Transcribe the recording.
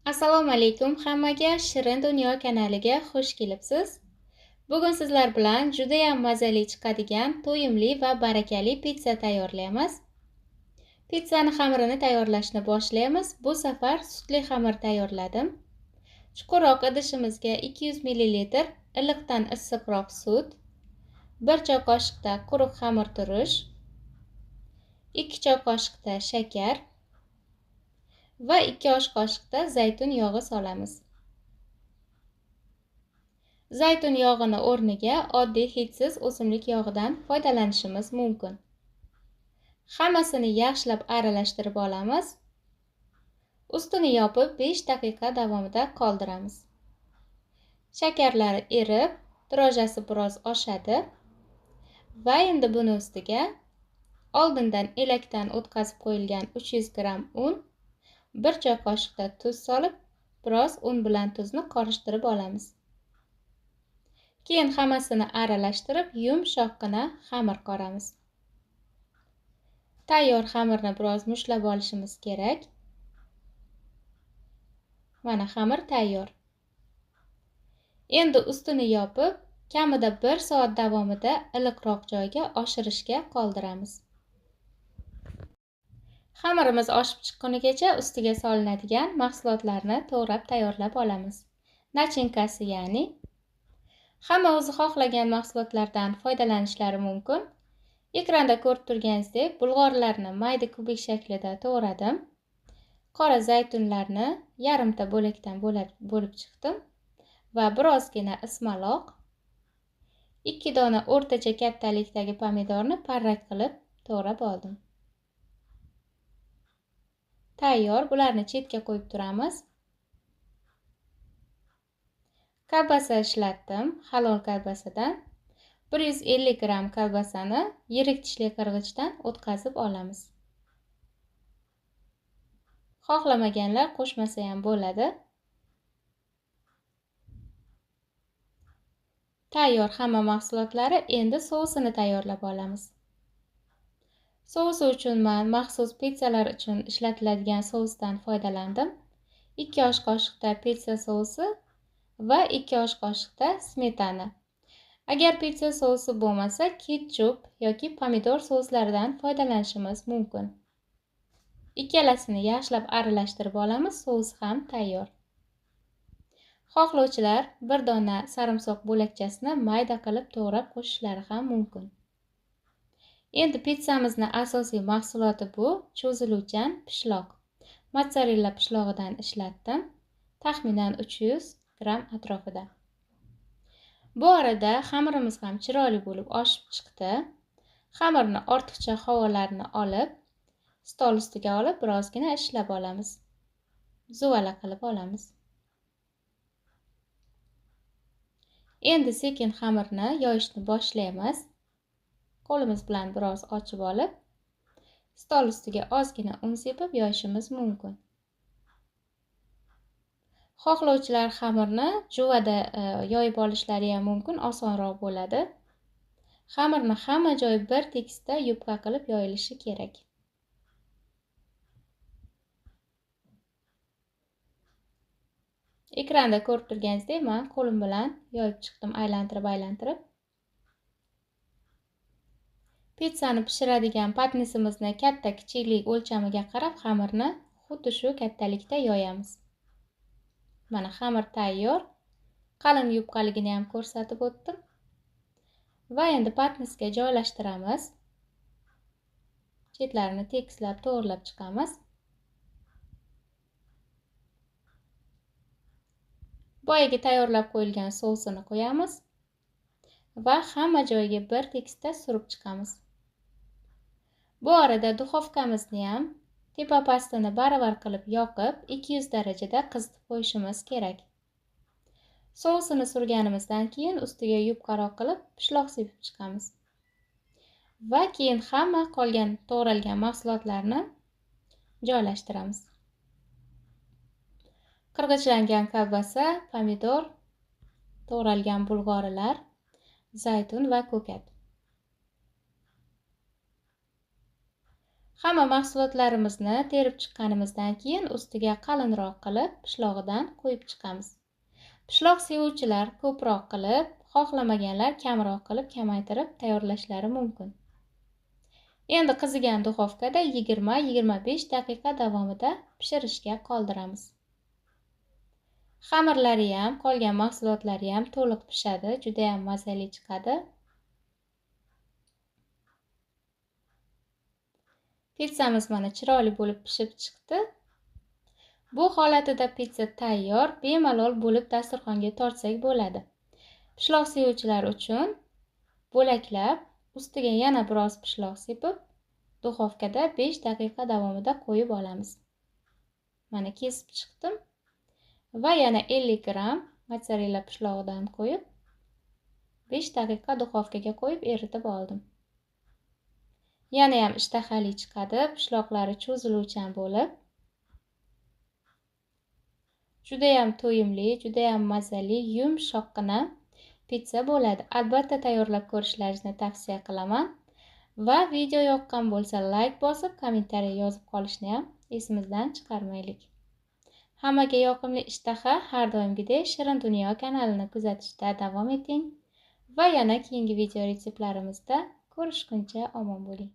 Assalomu alaykum hammaga, Shirin Dunyo kanaliga xush kelibsiz. Bugun sizlar bilan juda ham mazali chiqadigan, to'yimli va barakali pitsa tayyorlaymiz. Pitsani xamirini tayyorlashni boshlaymiz. Bu safar sutli xamir tayyorladim. Chuqurroq idishimizga 200 ml iliqdan issiqroq sut, 1 choy qoshiqda quruq xamir turish, 2 choy qoshiqda shakar va 2 osh qoshiqda zaytun yog'i solamiz. Zaytun yog'ini o'rniga oddiy hidsiz o'simlik yog'idan foydalanishimiz mumkin. Hammasini yaxshilab aralashtirib olamiz. Ustini yopib 5 daqiqa davomida qoldiramiz. Shakarlari erib, drojasi biroz oshadi va endi buni ustiga oldindan elakdan o'tkazib qo'yilgan 300 gram un, 1 choy qoshiqda tuz solib, biroz un bilan tuzni qorishtirib olamiz. Keyin hammasini aralashtirib, yumshoqqina xamir qoramiz. Tayyor xamirni biroz mushlab olishimiz kerak. Mana xamir tayyor. Endi ustini yopib, kamida 1 soat davomida iliqroq joyga oshirishga qoldiramiz. Xamirimiz oshib chiqqunigacha ustiga solinadigan mahsulotlarni to'g'rab tayyorlab olamiz. Nachinkasi ya'ni hamma o'zi xohlagan mahsulotlardan foydalanishlari mumkin. Ekranda ko'rib turganingizdek, bulg'orlarni mayda kubik shaklida to'g'radim. Qora zaytunlarni yarimta bo'lakdan bo'lib chiqdim va birozgina ismaloq, 2 dona o'rtacha kattalikdagi pomidorni parrak qilib to'g'rab oldim. Tayyor, bularni chetga qo'yib turamiz. Kolbasa ishlatdim, halol kolbasadan. 150 gram kolbasani yirik tishli qirg'ichdan o'tkazib olamiz. Xohlamaganlar qo'shmasa ham bo'ladi. Tayyor hamma mahsulotlari, endi sousini tayyorlab olamiz. Sousi uchun men maxsus pitsalar uchun ishlatiladigan sousdan foydalandim. 2 osh qoshiqda pitsa sousi va 2 osh qoshiqda smetana. Agar pitsa sousi bo'lmasa, ketchup yoki pomidor souslaridan foydalanishimiz mumkin. Ikkalasini yaxshilab aralashtirib olamiz, sous ham tayyor. Xohlovchilar 1 dona sarimsoq bo'lakchasini mayda qilib to'g'rab qo'shishlari ham mumkin. Endi pitsamizning asosiy mahsuloti bu cho'ziluvchan pishloq. Mozzarella pishlog'idan ishlatdim, taxminan 300 gram atrofida. Bu arada xamirimiz ham chiroyli bo'lib oshib chiqdi. Xamirni ortiqcha havolarini olib, stol ustiga olib birozgina ishlab olamiz. Zuvala qilib olamiz. Endi sekin xamirni yoyishni boshlaymiz. Qo'limiz bilan biroz ochib olib, stol ustiga ozgina un sepib yoyishimiz mumkin. Xohlovchilar xamirni juvada yoyib olishlari ham mumkin, osonroq bo'ladi. Xamirni hamma joyi bir tekisda yupqa qilib yoyilishi kerak. Ekranda ko'rib turganingizdek, men qo'lim bilan yoyib chiqdim, aylantirib. Pitsani pishiradigan patnisimizni katta-kichiklik o'lchamiga qarab xamirni xuddi shu kattalikda yoyamiz. Mana xamir tayyor. Qalin yupqaligini ham ko'rsatib o'tdim. Va endi patnisga joylashtiramiz. Chetlarini tekislab to'g'rilab chiqamiz. Boyagi tayyorlab qo'yilgan sousini qo'yamiz va hamma joyiga bir tekisda surib chiqamiz. Bu arada duxovkamizni ham tepa pastini baravar qilib yoqib, 200 darajada qizitib qo'yishimiz kerak. Sousini surganimizdan keyin ustiga yupqaroq qilib pishloq sepib chiqamiz. Va keyin hamma qolgan to'g'ralgan mahsulotlarni joylashtiramiz. Qirg'ichlangan kolbasa, pomidor, to'g'ralgan bulg'orilar, zaytun va ko'kat. Hamma mahsulotlarimizni terib chiqqanimizdan keyin ustiga qalinroq qilib pishloqdan qo'yib chiqamiz. Pishloq sevuvchilar ko'proq qilib, xohlamaganlar kamroq qilib kamaytirib tayyorlashlari mumkin. Endi qizigan duxovkada 20-25 daqiqa davomida pishirishga qoldiramiz. Xamirlari ham, qolgan mahsulotlari ham to'liq pishadi, juda ham mazali chiqadi. Pizzamiz mana chiroyli bo'lib pishib chiqdi. Bu holatida pizza tayyor, bemalol bo'lib dasturxonga tortsak bo'ladi. Pishloq sevuvchilar uchun bo'laklab, ustiga yana biroz pishloq sepib, duxovkada 5 daqiqa davomida qo'yib olamiz. Mana kesib chiqdim va yana 50 gram mozzarella pishlog'idan qo'yib 5 daqiqa duxovkaga qo'yib eritib oldim. Yana ham ishtahali chiqadi, pishloqlari cho'ziluvchan bo'lib. Juda ham to'yimli, juda ham mazali, yumshoqqina pizza bo'ladi. Albatta tayyorlab ko'rishlaringizni tavsiya qilaman. Va video yoqqan bo'lsa like bosib, kommentariy yozib qolishni ham esimizdan chiqarmaylik. Hammaga yoqimli ishtaha, har doimgidek Shirin Dunyo kanalini kuzatishda davom eting va yana keyingi video retseptlarimizda ko'rishguncha omon bo'ling.